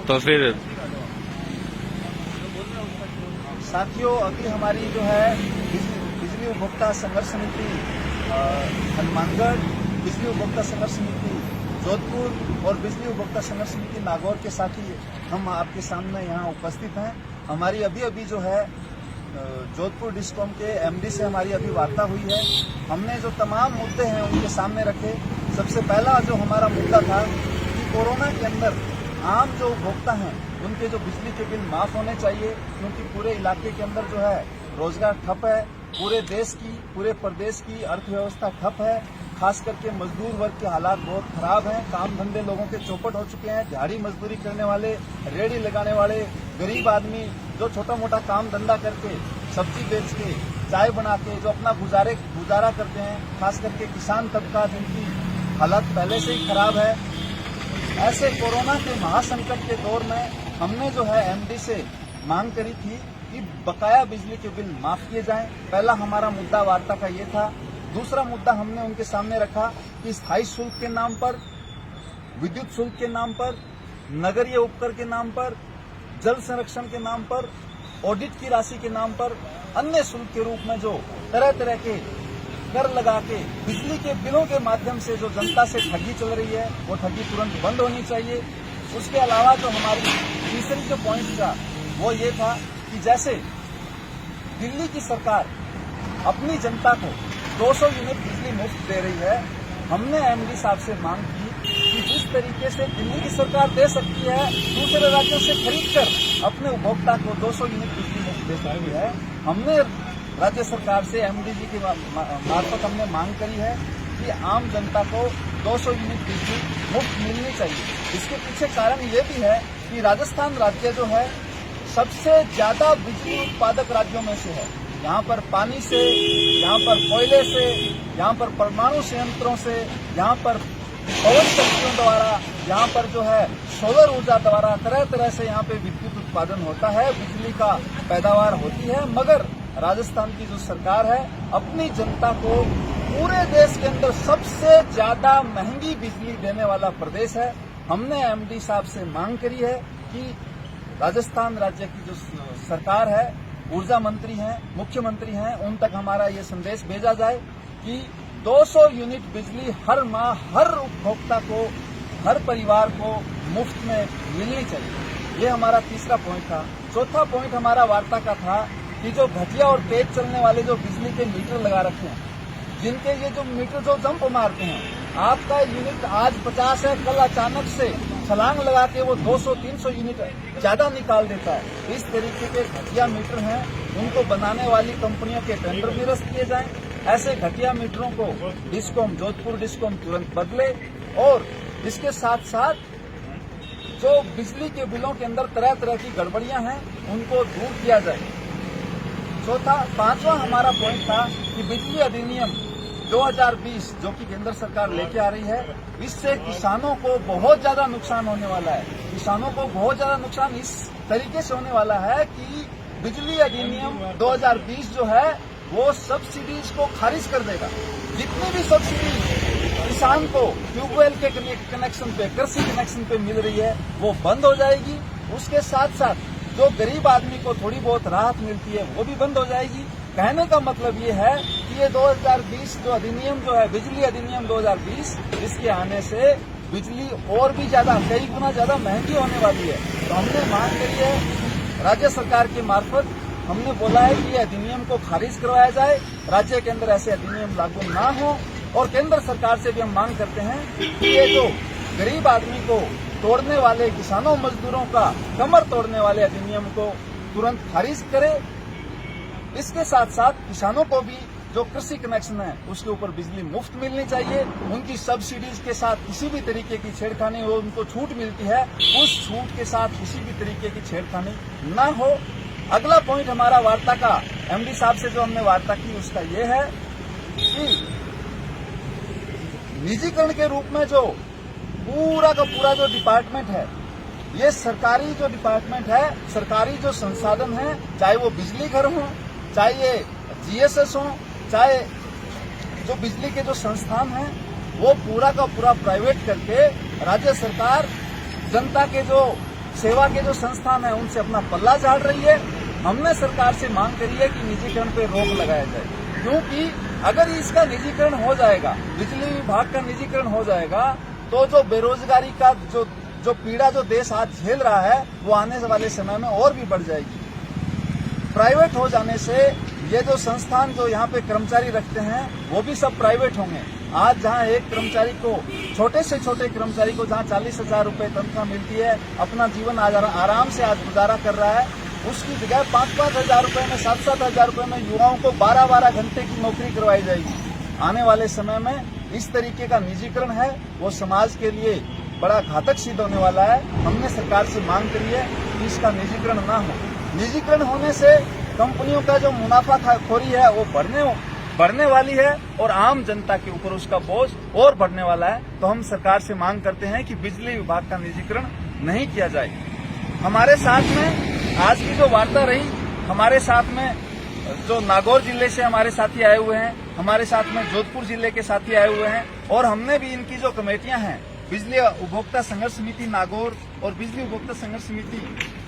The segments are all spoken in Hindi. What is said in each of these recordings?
तो फिर साथियों, अभी हमारी जो है बिजली उपभोक्ता संघर्ष समिति हनुमानगढ़, बिजली उपभोक्ता संघर्ष समिति जोधपुर और बिजली उपभोक्ता संघर्ष समिति नागौर के साथी हम आपके सामने यहाँ उपस्थित हैं। हमारी अभी जो है जोधपुर डिस्कॉम के एमडी से हमारी अभी वार्ता हुई है। हमने जो तमाम मुद्दे हैं उनके सामने रखे। सबसे पहला जो हमारा मुद्दा था कि कोरोना के अंदर आम जो उपभोक्ता हैं उनके जो बिजली के बिल माफ होने चाहिए, क्योंकि पूरे इलाके के अंदर जो है रोजगार ठप है, पूरे देश की, पूरे प्रदेश की अर्थव्यवस्था ठप है। खास करके मजदूर वर्ग के हालात बहुत खराब हैं। काम धंधे लोगों के चौपट हो चुके हैं। दिहाड़ी मजदूरी करने वाले, रेहड़ी लगाने वाले, गरीब आदमी जो छोटा मोटा काम धंधा करके, सब्जी बेच के, चाय बना के जो अपना गुजारा करते हैं, खास करके किसान तबका जिनकी हालत पहले से ही खराब है। ऐसे कोरोना के महासंकट के दौर में हमने जो है एमडी से मांग करी थी कि बकाया बिजली के बिल माफ किए जाएं। पहला हमारा मुद्दा वार्ता का ये था। दूसरा मुद्दा हमने उनके सामने रखा कि स्थायी शुल्क के नाम पर, विद्युत शुल्क के नाम पर, नगरीय उपकर के नाम पर, जल संरक्षण के नाम पर, ऑडिट की राशि के नाम पर, अन्य शुल्क के रूप में जो तरह तरह के कर लगा के बिजली के बिलों के माध्यम से जो जनता से ठगी चल रही है, वो ठगी तुरंत बंद होनी चाहिए। उसके अलावा जो हमारी तीसरी जो पॉइंट था वो ये था कि जैसे दिल्ली की सरकार अपनी जनता को 200 यूनिट बिजली मुफ्त दे रही है, हमने एमडी साहब से मांग की कि जिस तरीके से दिल्ली की सरकार दे सकती है, दूसरे राज्यों से खरीदकर अपने उपभोक्ता को 200 यूनिट बिजली मुफ्त दे सकती है। हमने राज्य सरकार से एमडी जी के मार्फत हमने मांग करी है कि आम जनता को 200 यूनिट बिजली मुफ्त मिलनी चाहिए। इसके पीछे कारण ये भी है कि राजस्थान राज्य जो है सबसे ज्यादा बिजली उत्पादक राज्यों में से है। यहाँ पर पानी से, यहाँ पर कोयले से, यहाँ पर परमाणु संयंत्रों से, यहाँ पर पवन शक्तियों द्वारा, यहाँ पर जो है सोलर ऊर्जा द्वारा तरह तरह से यहाँ पे विद्युत उत्पादन होता है, बिजली का पैदावार होती है। मगर राजस्थान की जो सरकार है अपनी जनता को पूरे देश के अंदर सबसे ज्यादा महंगी बिजली देने वाला प्रदेश है। हमने एमडी साहब से मांग करी है कि राजस्थान राज्य की जो सरकार है, ऊर्जा मंत्री हैं, मुख्यमंत्री हैं, उन तक हमारा ये संदेश भेजा जाए कि 200 यूनिट बिजली हर माह हर उपभोक्ता को, हर परिवार को मुफ्त में मिलनी चाहिए। ये हमारा तीसरा पॉइंट था। चौथा पॉइंट हमारा वार्ता का था कि जो घटिया और तेज चलने वाले जो बिजली के मीटर लगा रखे हैं, जिनके ये जो मीटर जो जंप मारते हैं, आपका यूनिट आज 50 है, कल अचानक से छलांग लगा के वो 200-300 यूनिट ज्यादा निकाल देता है। इस तरीके के घटिया मीटर हैं, उनको बनाने वाली कंपनियों के टेंडर निरस्त किए जाएं। ऐसे घटिया मीटरों को डिस्कॉम, जोधपुर डिस्कॉम तुरंत बदले और इसके साथ साथ जो बिजली के बिलों के अंदर तरह तरह की गड़बड़ियां हैं उनको दूर किया जाए। पांचवा हमारा पॉइंट था कि बिजली अधिनियम 2020 जो कि केंद्र सरकार लेके आ रही है, इससे किसानों को बहुत ज्यादा नुकसान होने वाला है। किसानों को बहुत ज्यादा नुकसान इस तरीके से होने वाला है कि बिजली अधिनियम 2020 जो है वो सब्सिडीज को खारिज कर देगा। जितनी भी सब्सिडी किसान को ट्यूबवेल के कनेक्शन पे, कृषि कनेक्शन पे मिल रही है वो बंद हो जाएगी। उसके साथ साथ जो गरीब आदमी को थोड़ी बहुत राहत मिलती है वो भी बंद हो जाएगी। कहने का मतलब ये है कि ये 2020 जो अधिनियम जो है, बिजली अधिनियम 2020, इसके आने से बिजली और भी ज्यादा, कई गुना ज्यादा महंगी होने वाली है। तो हमने मांग करी है राज्य सरकार के मार्फत, हमने बोला है कि ये अधिनियम को खारिज करवाया जाए, राज्य के अंदर ऐसे अधिनियम लागू ना हो। और केंद्र सरकार से भी हम मांग करते हैं कि ये जो गरीब आदमी को तोड़ने वाले, किसानों मजदूरों का कमर तोड़ने वाले अधिनियम को तुरंत खारिज करे। इसके साथ साथ किसानों को भी जो कृषि कनेक्शन है उसके ऊपर बिजली मुफ्त मिलनी चाहिए। उनकी सब्सिडीज के साथ किसी भी तरीके की छेड़खानी हो, उनको छूट मिलती है, उस छूट के साथ किसी भी तरीके की छेड़खानी ना हो। अगला पॉइंट हमारा वार्ता का एमडी साहब से जो हमने वार्ता की उसका ये है कि निजीकरण के रूप में जो पूरा का पूरा जो डिपार्टमेंट है, ये सरकारी जो डिपार्टमेंट है, सरकारी जो संसाधन है, चाहे वो बिजली घर हो, चाहे ये जीएसएस हो, चाहे जो बिजली के जो संस्थान हैं, वो पूरा का पूरा प्राइवेट करके राज्य सरकार जनता के जो सेवा के जो संस्थान है उनसे अपना पल्ला झाड़ रही है। हमने सरकार से मांग करी है कि निजीकरण पे रोक लगाया जाए, क्योंकि अगर इसका निजीकरण हो जाएगा, बिजली विभाग का निजीकरण हो जाएगा, तो जो बेरोजगारी का जो पीड़ा जो देश आज झेल रहा है वो आने वाले समय में और भी बढ़ जाएगी। प्राइवेट हो जाने से ये जो संस्थान जो यहाँ पे कर्मचारी रखते हैं वो भी सब प्राइवेट होंगे। आज जहाँ एक कर्मचारी को, छोटे से छोटे कर्मचारी को जहाँ 40,000 रुपए तनख्वाह मिलती है, अपना जीवन आराम से आज गुजारा कर रहा है, उसकी जगह 5-5 हजार रुपए में, 7-7 हजार रुपए में युवाओं को 12-12 घंटे की नौकरी करवाई जाएगी। आने वाले समय में इस तरीके का निजीकरण है वो समाज के लिए बड़ा घातक सिद्ध होने वाला है। हमने सरकार से मांग करी है कि इसका निजीकरण ना हो। निजीकरण होने से कंपनियों का जो मुनाफाखोरी है वो बढ़ने वाली है और आम जनता के ऊपर उसका बोझ और बढ़ने वाला है। तो हम सरकार से मांग करते हैं कि बिजली विभाग का निजीकरण नहीं किया जाए। हमारे साथ में आज की जो वार्ता रही, हमारे साथ में जो नागौर जिले से हमारे साथी आए हुए हैं, हमारे साथ में जोधपुर जिले के साथी आए हुए हैं, और हमने भी इनकी जो कमेटियां हैं, बिजली उपभोक्ता संघर्ष समिति नागौर और बिजली उपभोक्ता संघर्ष समिति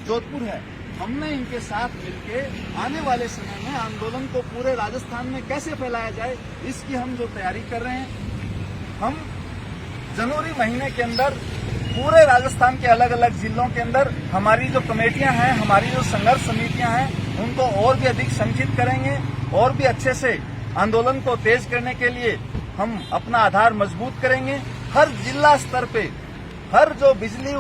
जोधपुर है, हमने इनके साथ मिलके आने वाले समय में आंदोलन को पूरे राजस्थान में कैसे फैलाया जाए इसकी हम जो तैयारी कर रहे हैं। हम जनवरी महीने के अंदर पूरे राजस्थान के अलग अलग जिलों के अंदर हमारी जो कमेटियां हैं, हमारी जो संघर्ष समितियां हैं, उनको और भी अधिक संगठित करेंगे और भी अच्छे से आंदोलन को तेज करने के लिए हम अपना आधार मजबूत करेंगे। हर जिला स्तर पे हर जो बिजली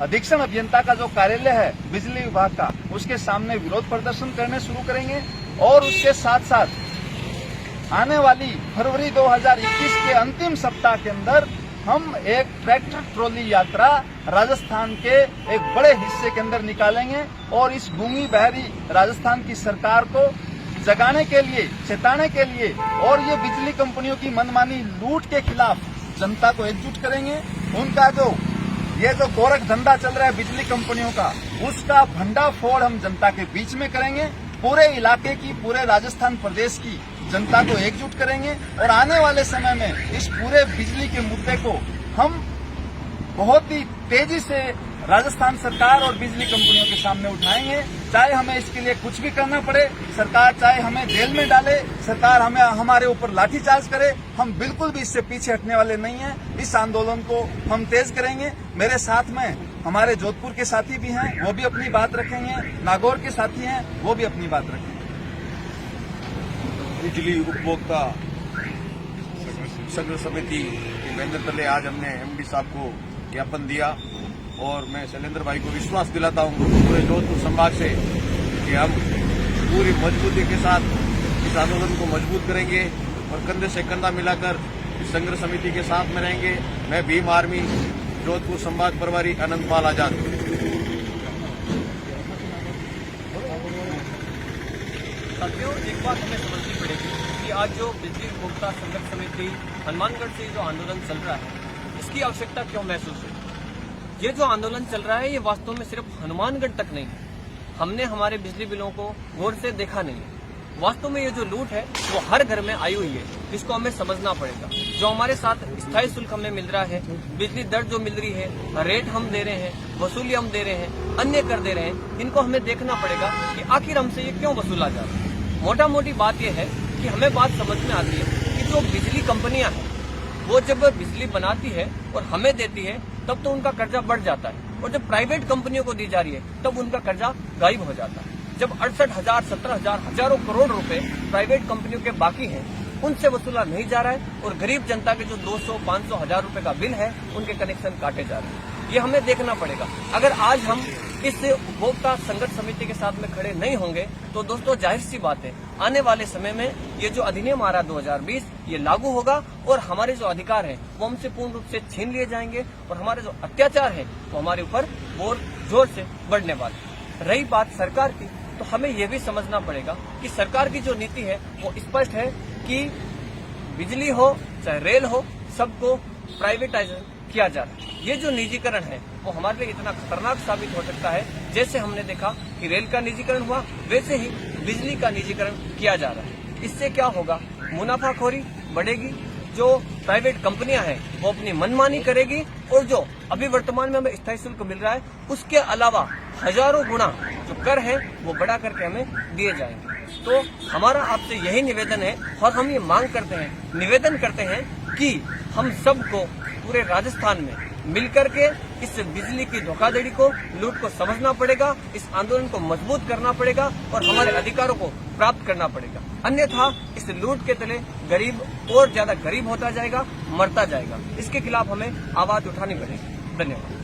अधीक्षण अभियंता का जो कार्यालय है बिजली विभाग का, उसके सामने विरोध प्रदर्शन करने शुरू करेंगे। और उसके साथ साथ आने वाली फरवरी 2021 के अंतिम सप्ताह के अंदर हम एक ट्रैक्टर ट्रॉली यात्रा राजस्थान के एक बड़े हिस्से के अंदर निकालेंगे और इस गूंगी बहरी राजस्थान की सरकार को जगाने के लिए, चेताने के लिए और ये बिजली कंपनियों की मनमानी लूट के खिलाफ जनता को एकजुट करेंगे। उनका ये जो गोरख धंधा चल रहा है बिजली कंपनियों का, उसका भंडाफोड़ हम जनता के बीच में करेंगे। पूरे इलाके की, पूरे राजस्थान प्रदेश की जनता को एकजुट करेंगे और आने वाले समय में इस पूरे बिजली के मुद्दे को हम बहुत ही तेजी से राजस्थान सरकार और बिजली कंपनियों के सामने उठाएंगे। चाहे हमें इसके लिए कुछ भी करना पड़े, सरकार चाहे हमें जेल में डाले, सरकार हमारे ऊपर लाठीचार्ज करे, हम बिल्कुल भी इससे पीछे हटने वाले नहीं हैं। इस आंदोलन को हम तेज करेंगे। मेरे साथ में हमारे जोधपुर के साथी भी हैं, वो भी अपनी बात रखेंगे, नागौर के साथी हैं, वो भी अपनी बात रखेंगे। बिजली उपभोक्ता संघर्ष समिति के बैनर तले आज हमने एमडी साहब को ज्ञापन दिया और मैं शैलेंद्र भाई को विश्वास दिलाता हूं पूरे जोधपुर संभाग से कि हम पूरी मजबूती के साथ इस आंदोलन को मजबूत करेंगे और कंधे से कंधा मिलाकर इस संघर्ष समिति के साथ में रहेंगे। मैं भीम आर्मी जोधपुर संभाग प्रभारी अनंत पाल आजाद। साथियों, एक बात हमें समझनी पड़ेगी कि आज जो बिजली उपभोक्ता संघर्ष समिति हनुमानगढ़ से जो आंदोलन चल रहा है, इसकी आवश्यकता क्यों महसूस है? ये जो आंदोलन चल रहा है ये वास्तव में सिर्फ हनुमानगढ़ तक नहीं है। हमने हमारे बिजली बिलों को गौर से देखा नहीं है। वास्तव में ये जो लूट है वो हर घर में आई हुई है, इसको हमें समझना पड़ेगा। जो हमारे साथ स्थायी शुल्क हमें मिल रहा है, बिजली दर जो मिल रही है, रेट हम दे रहे हैं, वसूली हम दे रहे हैं, अन्य कर दे रहे हैं, इनको हमें देखना पड़ेगा कि आखिर हमसे ये क्यों वसूला जा रहा है। मोटा मोटी बात यह है कि हमें बात समझ में आती है कि जो बिजली कंपनियां हैं वो जब बिजली बनाती है और हमें देती है तब तो उनका कर्जा बढ़ जाता है, और जब प्राइवेट कंपनियों को दी जा रही है तब उनका कर्जा गायब हो जाता है। जब 68,000, 17,000, हजारों करोड़ रुपए प्राइवेट कंपनियों के बाकी हैं, उनसे वसूला नहीं जा रहा है और गरीब जनता के जो 200, 500, 1000 रुपए का बिल है उनके कनेक्शन काटे जा रहे हैं। ये हमें देखना पड़ेगा। अगर आज हम इस उपभोक्ता संघर्ष समिति के साथ में खड़े नहीं होंगे तो दोस्तों जाहिर सी बात है आने वाले समय में ये जो अधिनियम आ रहा 2020 ये लागू होगा और हमारे जो अधिकार हैं वो हमसे पूर्ण रूप से छीन लिए जाएंगे और हमारे जो अत्याचार है वो हमारे ऊपर बहुत जोर से बढ़ने वाले। रही बात सरकार की, तो हमें ये भी समझना पड़ेगा कि सरकार की जो नीति है वो स्पष्ट है कि बिजली हो चाहे रेल हो, सबको प्राइवेटाइज किया जा रहा है। ये जो निजीकरण है वो हमारे लिए इतना खतरनाक साबित हो सकता है, जैसे हमने देखा कि रेल का निजीकरण हुआ वैसे ही बिजली का निजीकरण किया जा रहा है। इससे क्या होगा? मुनाफाखोरी बढ़ेगी, जो प्राइवेट कंपनियां हैं वो अपनी मनमानी करेगी और जो अभी वर्तमान में हमें स्थायी शुल्क मिल रहा है उसके अलावा हजारों गुना जो कर है वो बढ़ा करके हमें दिए जाएंगे। तो हमारा आपसे यही निवेदन है और हम ये मांग करते हैं, निवेदन करते हैं कि हम सबको पूरे राजस्थान में मिलकर के इस बिजली की धोखाधड़ी को, लूट को समझना पड़ेगा, इस आंदोलन को मजबूत करना पड़ेगा और हमारे अधिकारों को प्राप्त करना पड़ेगा। अन्यथा इस लूट के तले गरीब और ज्यादा गरीब होता जाएगा, मरता जाएगा। इसके खिलाफ हमें आवाज उठानी पड़ेगी। धन्यवाद।